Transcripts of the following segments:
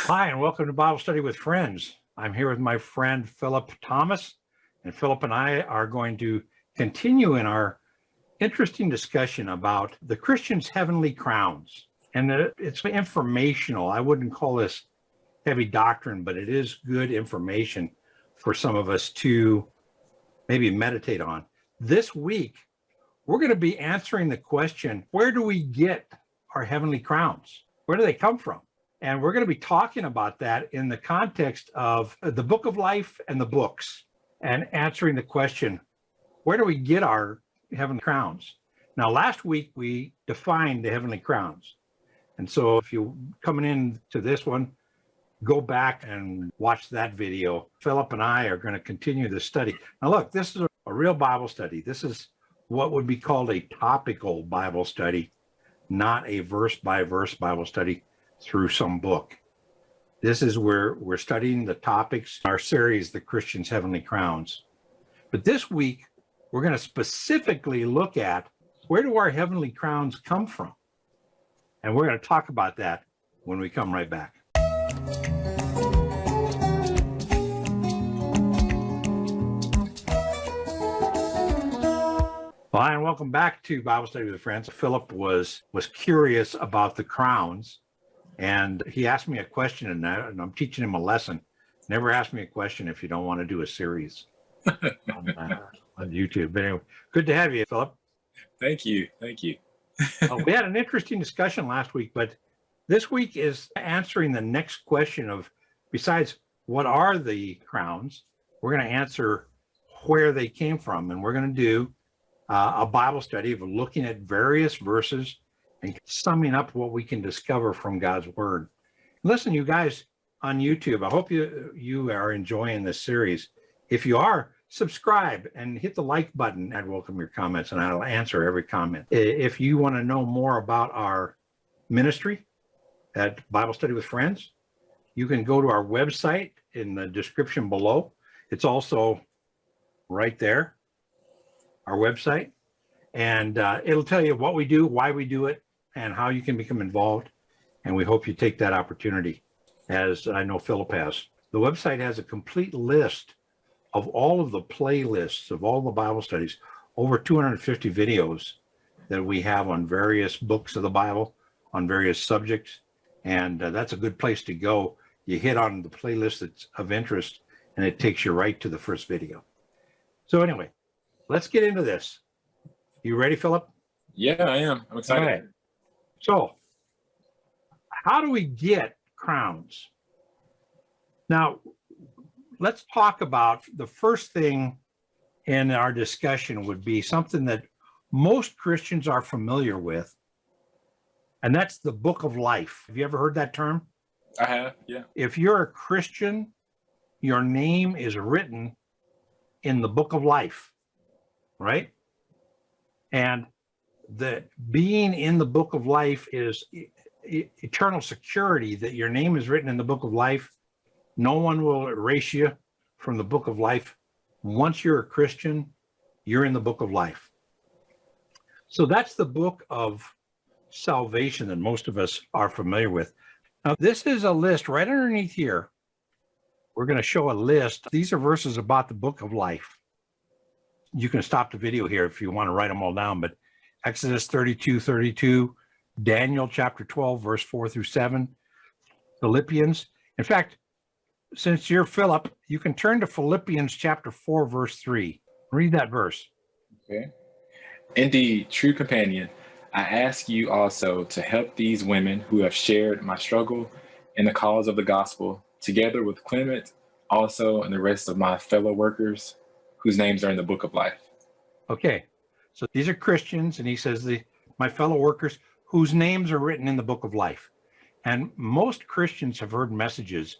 Hi, and welcome to Bible Study with Friends. I'm here with my friend Philip Thomas, and Philip and I are going to continue in our interesting discussion about the Christian's heavenly crowns. And it's informational. I wouldn't call this heavy doctrine, but it is good information for some of us to maybe meditate on. This week, we're going to be answering the question, where do we get our heavenly crowns? Where do they come from? And we're going to be talking about that in the context of the book of life and the books, and answering the question, where do we get our heavenly crowns? Now, last week we defined the heavenly crowns. And so if you're coming into this one, go back and watch that video. Philip and I are going to continue this study. Now, look, this is a real Bible study. This is what would be called a topical Bible study, not a verse-by-verse Bible study through some book. This is where we're studying the topics in our series, The Christian's Heavenly Crowns. But this week, we're going to specifically look at, where do our heavenly crowns come from? And we're going to talk about that when we come right back. Hi, and welcome back to Bible Study with Friends. Philip was curious about the crowns, and he asked me a question, and I'm teaching him a lesson. Never ask me a question if you don't want to do a series on YouTube. But anyway, good to have you, Philip. Thank you. We had an interesting discussion last week, but this week is answering the next question of, besides what are the crowns, we're going to answer where they came from, and we're going to do a Bible study of looking at various verses and summing up what we can discover from God's Word. Listen, you guys on YouTube, I hope you are enjoying this series. If you are, subscribe and hit the like button. I'd welcome your comments, and I'll answer every comment. If you want to know more about our ministry at Bible Study with Friends, you can go to our website in the description below. It's also right there, our website, and it'll tell you what we do, why we do it, and how you can become involved. And we hope you take that opportunity, as I know Philip has. The website has a complete list of all of the playlists of all the Bible studies, over 250 videos that we have on various books of the Bible, on various subjects, and that's a good place to go. You hit on the playlist that's of interest, and it takes you right to the first video. So anyway, let's get into this. You ready, Philip? Yeah, I am. I'm excited. All right. So, how do we get crowns? Now, let's talk about the first thing in our discussion would be something that most Christians are familiar with, and that's the book of life. Have you ever heard that term? I have, yeah. If you're a Christian, your name is written in the book of life, right? And the being in the book of life is eternal security that your name is written in the book of life. No one will erase you from the book of life. Once you're a Christian, you're in the book of life. So that's the book of salvation that most of us are familiar with. Now, this is a list right underneath here. We're going to show a list. These are verses about the book of life. You can stop the video here if you want to write them all down, but Exodus 32:32, Daniel chapter 12, verse 4 through 7, Philippians. In fact, since you're Philip, you can turn to Philippians chapter 4, verse 3. Read that verse. Okay. Indeed, true companion, I ask you also to help these women who have shared my struggle in the cause of the gospel, together with Clement, also, and the rest of my fellow workers whose names are in the book of life. Okay, so these are Christians, and he says, my fellow workers whose names are written in the book of life. And most Christians have heard messages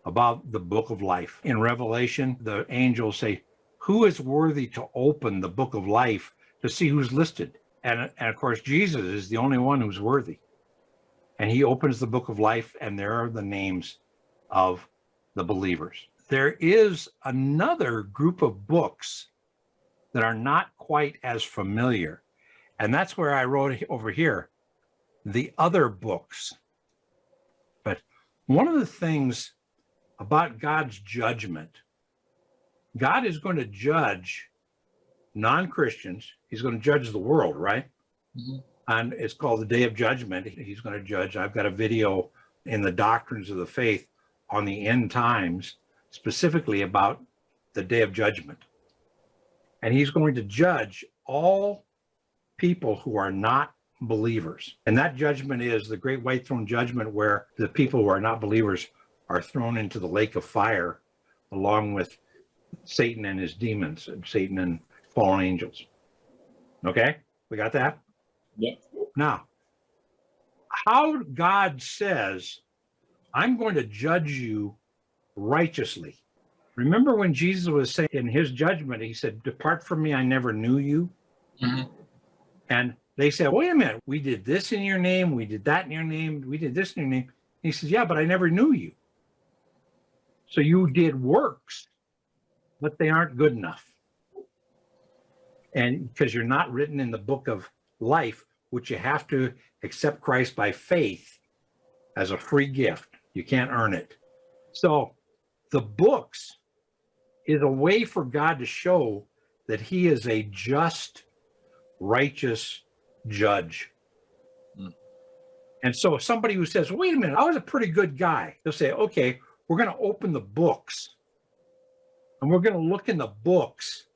about the book of life. In Revelation, the angels say, who is worthy to open the book of life to see who's listed? And of course, Jesus is the only one who's worthy. And he opens the book of life, and there are the names of the believers. There is another group of books that are not quite as familiar. And that's where I wrote over here, the other books. But One of the things about God's judgment, God is going to judge non-Christians. He's going to judge the world, right? Mm-hmm. And it's called the Day of Judgment. He's going to judge. I've got a video in the Doctrines of the Faith on the end times, specifically about the Day of Judgment. And he's going to judge all people who are not believers. And that judgment is the great white throne judgment, where the people who are not believers are thrown into the lake of fire along with Satan and his demons, and Satan and fallen angels. Okay, we got that? Yep. Now, how God says, I'm going to judge you righteously. Remember when Jesus was saying in his judgment, he said, depart from me, I never knew you. Mm-hmm. And they said, wait a minute, we did this in your name, we did that in your name, we did this in your name. And he says, yeah, but I never knew you. So you did works, but they aren't good enough. And because you're not written in the book of life, which you have to accept Christ by faith as a free gift. You can't earn it. So the books is a way for God to show that he is a just, righteous judge. Mm. And so somebody who says, wait a minute, I was a pretty good guy, they'll say, okay, we're going to open the books and we're going to look in the books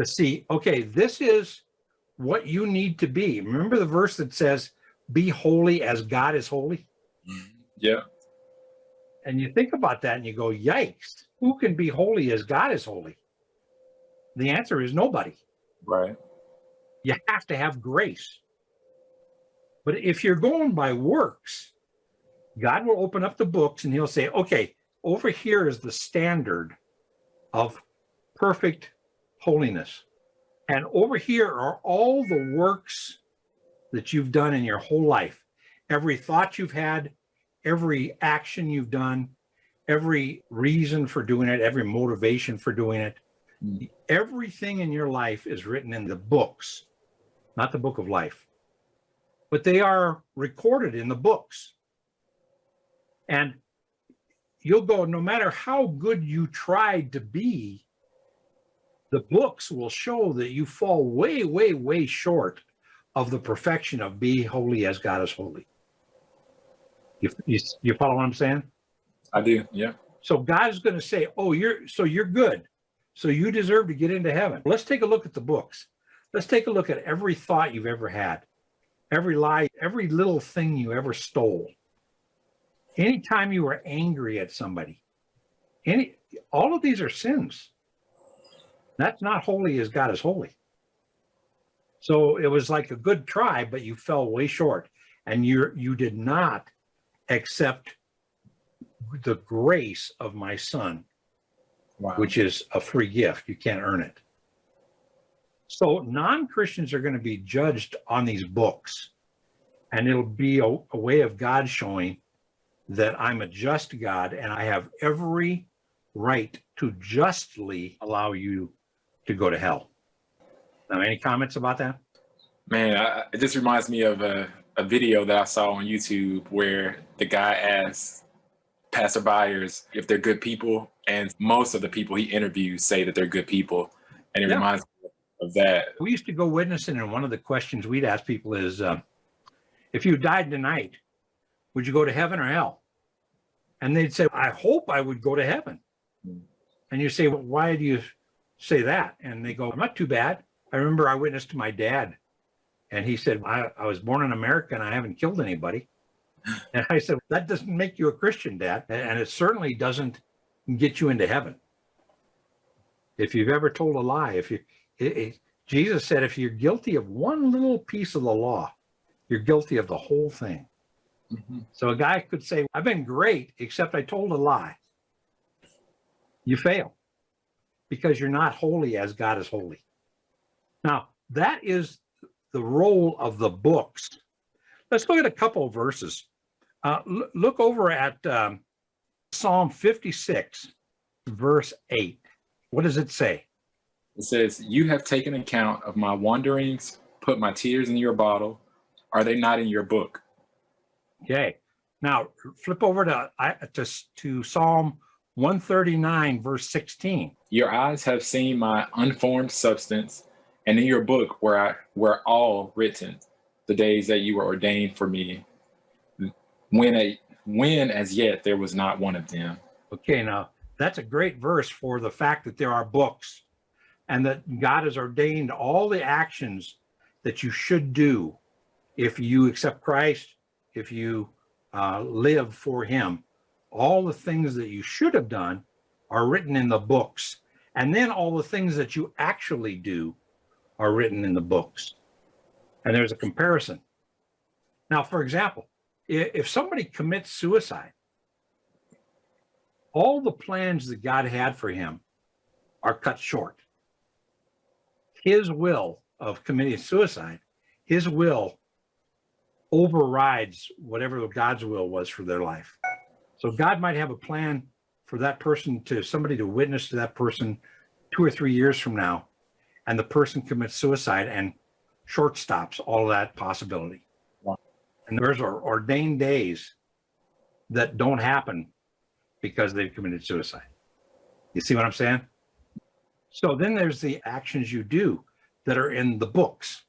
to see, okay, this is what you need to be. Remember the verse that says, be holy as God is holy? Yeah. And you think about that and you go, yikes, who can be holy as God is holy? The answer is nobody. Right. You have to have grace. But if you're going by works, God will open up the books and he'll say, okay, over here is the standard of perfect holiness. And over here are all the works that you've done in your whole life. Every thought you've had, every action you've done, every reason for doing it, every motivation for doing it. Everything in your life is written in the books, not the book of life. But they are recorded in the books. And you'll go, no matter how good you tried to be, the books will show that you fall way, way, way short of the perfection of be holy as God is holy. You follow what I'm saying? I do, yeah. So God is going to say, oh, you're good. So you deserve to get into heaven. Let's take a look at the books. Let's take a look at every thought you've ever had, every lie, every little thing you ever stole. Anytime you were angry at somebody, all of these are sins. That's not holy as God is holy. So it was like a good try, but you fell way short, and you did not accept the grace of my son, wow, which is a free gift. You can't earn it. So non-Christians are going to be judged on these books, and it'll be a way of God showing that I'm a just God and I have every right to justly allow you to go to hell. Now, any comments about that? Man, it just reminds me of a video that I saw on YouTube where the guy asked passerbyers if they're good people, and most of the people he interviews say that they're good people. And it reminds me of that. We used to go witnessing, and one of the questions we'd ask people is, if you died tonight, would you go to heaven or hell? And they'd say, I hope I would go to heaven. And you say, well, why do you say that? And they go, I'm not too bad. I remember I witnessed to my dad, and he said, I was born in America and I haven't killed anybody. And I said, that doesn't make you a Christian, Dad. And it certainly doesn't get you into heaven. If you've ever told a lie, Jesus said, if you're guilty of one little piece of the law, you're guilty of the whole thing. Mm-hmm. So a guy could say, I've been great, except I told a lie. You fail because you're not holy as God is holy. Now, that is the role of the books. Let's look at a couple of verses. Look over at Psalm 56, verse 8. What does it say? It says, you have taken account of my wanderings, put my tears in your bottle. Are they not in your book? Okay. Now, flip over to Psalm 139, verse 16. Your eyes have seen my unformed substance, and in your book were all written, the days that you were ordained for me, when as yet there was not one of them. Okay, now that's a great verse for the fact that there are books and that God has ordained all the actions that you should do if you accept Christ, if you live for him. All the things that you should have done are written in the books. And then all the things that you actually do are written in the books. And there's a comparison. Now, for example, if somebody commits suicide, all the plans that God had for him are cut short. His will of committing suicide, his will overrides whatever God's will was for their life. So God might have a plan for that person, somebody to witness to that person 2 or 3 years from now, and the person commits suicide and short stops all of that possibility. Wow. And there's ordained days that don't happen because they've committed suicide. You see what I'm saying? So then there's the actions you do that are in the books.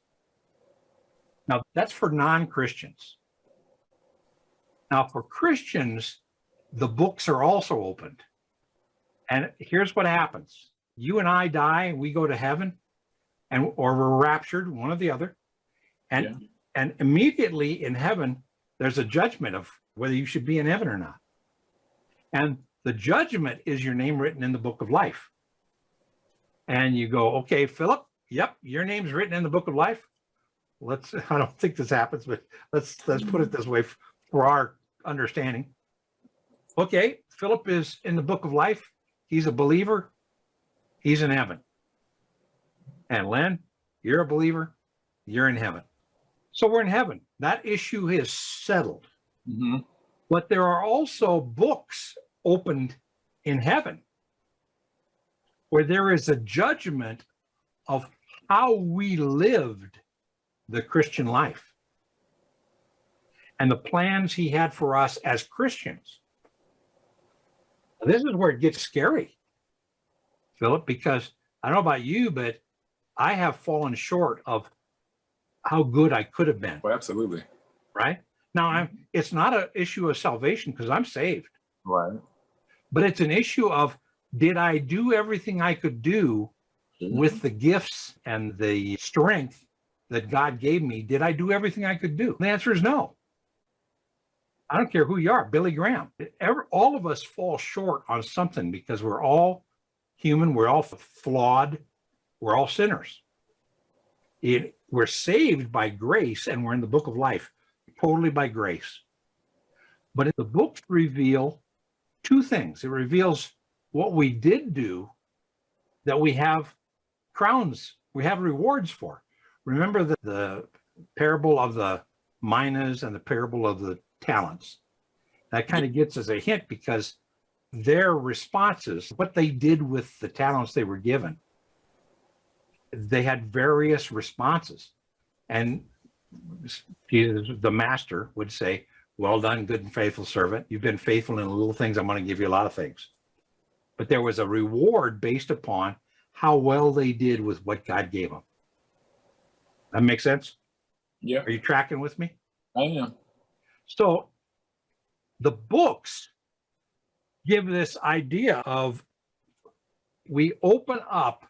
Now, that's for non-Christians. Now, for Christians, the books are also opened. And here's what happens. You and I die, we go to heaven, or we're raptured, one or the other. And immediately in heaven, there's a judgment of whether you should be in heaven or not. And the judgment is your name written in the book of life. And you go, okay, Philip, yep, your name's written in the book of life. I don't think this happens, but let's put it this way for our understanding. Okay, Philip is in the book of life. He's a believer. He's in heaven. And Len, you're a believer. You're in heaven. So we're in heaven. That issue is settled. Mm-hmm. But there are also books opened in heaven where there is a judgment of how we lived the Christian life and the plans he had for us as Christians. This is where it gets scary, Philip, because I don't know about you, but I have fallen short of how good I could have been. Well, absolutely. Right? Now, it's not an issue of salvation because I'm saved. Right. But it's an issue of, did I do everything I could do with the gifts and the strength that God gave me? Did I do everything I could do? The answer is no. I don't care who you are, Billy Graham. All of us fall short on something because we're all human. We're all flawed. We're all sinners. We're saved by grace and we're in the book of life, totally by grace. But the books reveal two things. It reveals what we did do that we have crowns, we have rewards for. Remember the parable of the minas and the parable of the talents. That kind of gets us a hint because their responses, what they did with the talents they were given, they had various responses. And the master would say, well done, good and faithful servant. You've been faithful in little things. I'm going to give you a lot of things. But there was a reward based upon how well they did with what God gave them. That makes sense? Yeah. Are you tracking with me? I am. So the books give this idea of, we open up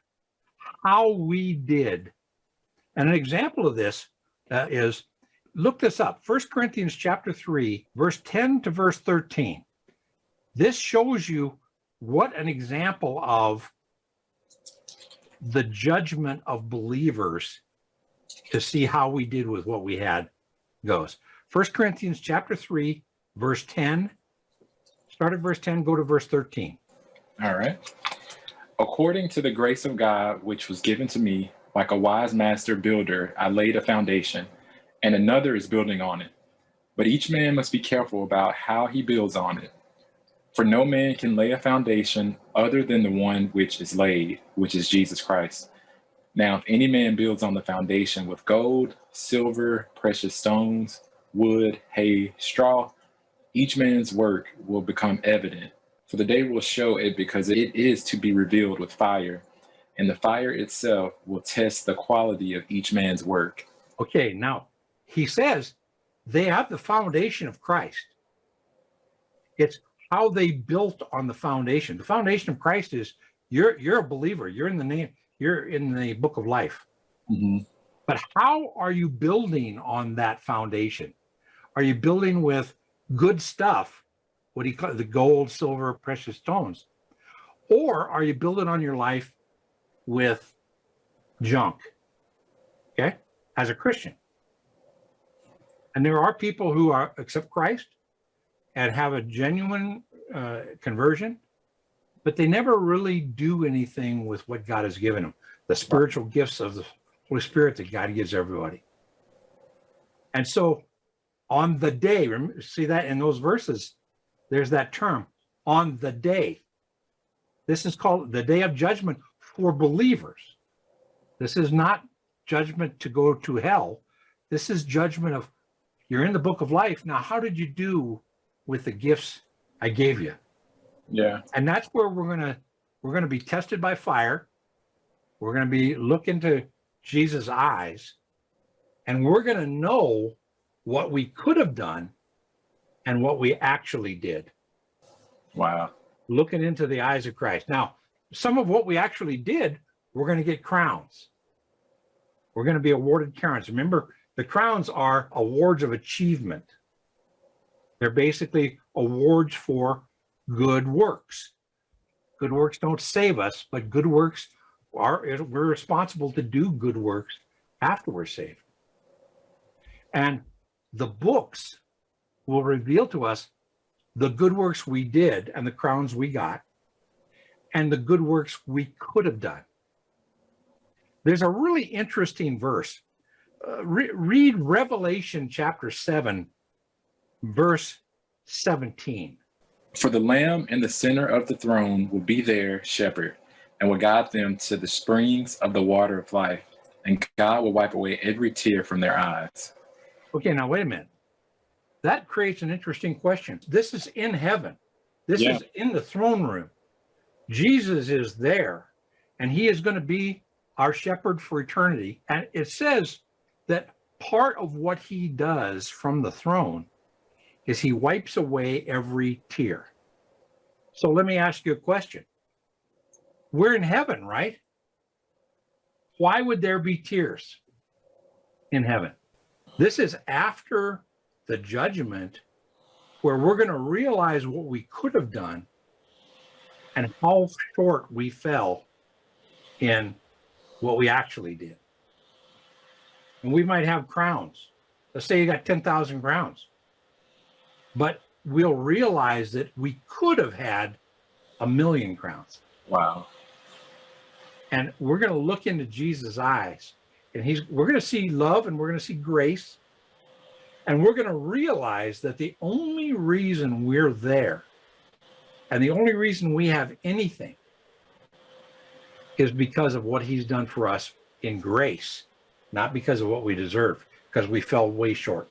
how we did. And an example of this is, look this up, 1 Corinthians chapter 3, verse 10 to verse 13. This shows you what an example of the judgment of believers to see how we did with what we had goes. 1 Corinthians chapter 3, verse 10. Start at verse 10, go to verse 13. All right. According to the grace of God, which was given to me, like a wise master builder, I laid a foundation, and another is building on it. But each man must be careful about how he builds on it. For no man can lay a foundation other than the one which is laid, which is Jesus Christ. Now, if any man builds on the foundation with gold, silver, precious stones, wood, hay, straw, each man's work will become evident, for the day will show it, because it is to be revealed with fire, and the fire itself will test the quality of each man's work. Okay, now he says they have the foundation of Christ. It's how they built on the foundation. The foundation of Christ is you're a believer. You're in the name. You're in the book of life. Mm-hmm. But how are you building on that foundation? Are you building with good stuff, what he calls the gold, silver, precious stones? Or are you building on your life with junk? Okay, as a Christian. And there are people who accept Christ and have a genuine conversion, but they never really do anything with what God has given them, the spiritual gifts of the Holy Spirit that God gives everybody. And so on the day, see that in those verses, there's that term, on the day. This is called the day of judgment for believers. This is not judgment to go to hell. This is judgment of, you're in the book of life. Now, how did you do with the gifts I gave you? Yeah. And that's where we're gonna be tested by fire. We're gonna be look into Jesus' eyes, and we're gonna know what we could have done and what we actually did. Wow. Looking into the eyes of Christ. Now, some of what we actually did, we're going to get crowns. We're going to be awarded crowns. Remember, the crowns are awards of achievement. They're basically awards for good works. Good works don't save us, but good works we're responsible to do good works after we're saved. And the books will reveal to us the good works we did and the crowns we got, and the good works we could have done. There's a really interesting verse. Read Revelation chapter 7, verse 17. For the Lamb in the center of the throne will be their shepherd, and will guide them to the springs of the water of life, and God will wipe away every tear from their eyes. Okay, now wait a minute. That creates an interesting question. This is in heaven. This is in the throne room. Jesus is there, and he is going to be our shepherd for eternity. And it says that part of what he does from the throne is he wipes away every tear. So let me ask you a question. We're in heaven, right? Why would there be tears in heaven? This is after the judgment, where we're going to realize what we could have done and how short we fell in what we actually did. And we might have crowns. Let's say you got 10,000 crowns, but we'll realize that we could have had 1,000,000 crowns. Wow. And we're going to look into Jesus' eyes, and we're going to see love, and we're going to see grace. And we're going to realize that the only reason we're there and the only reason we have anything is because of what he's done for us in grace, not because of what we deserve, because we fell way short.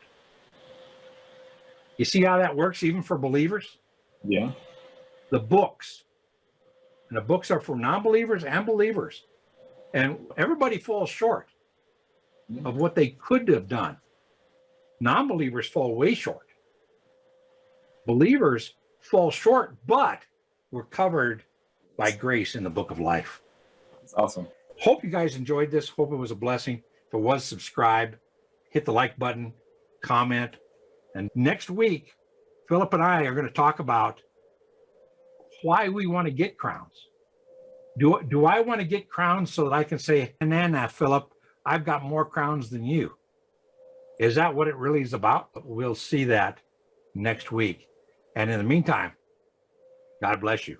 You see how that works even for believers? Yeah. The books, and the books are for non-believers and believers. And everybody falls short of what they could have done. Non-believers fall way short. Believers fall short, but we're covered by grace in the book of life. That's awesome. Hope you guys enjoyed this. Hope it was a blessing. If it was, subscribe, hit the like button, comment. And next week, Philip and I are going to talk about why we want to get crowns. Do I want to get crowns so that I can say, nah, Philip, I've got more crowns than you? Is that what it really is about? We'll see that next week. And in the meantime, God bless you.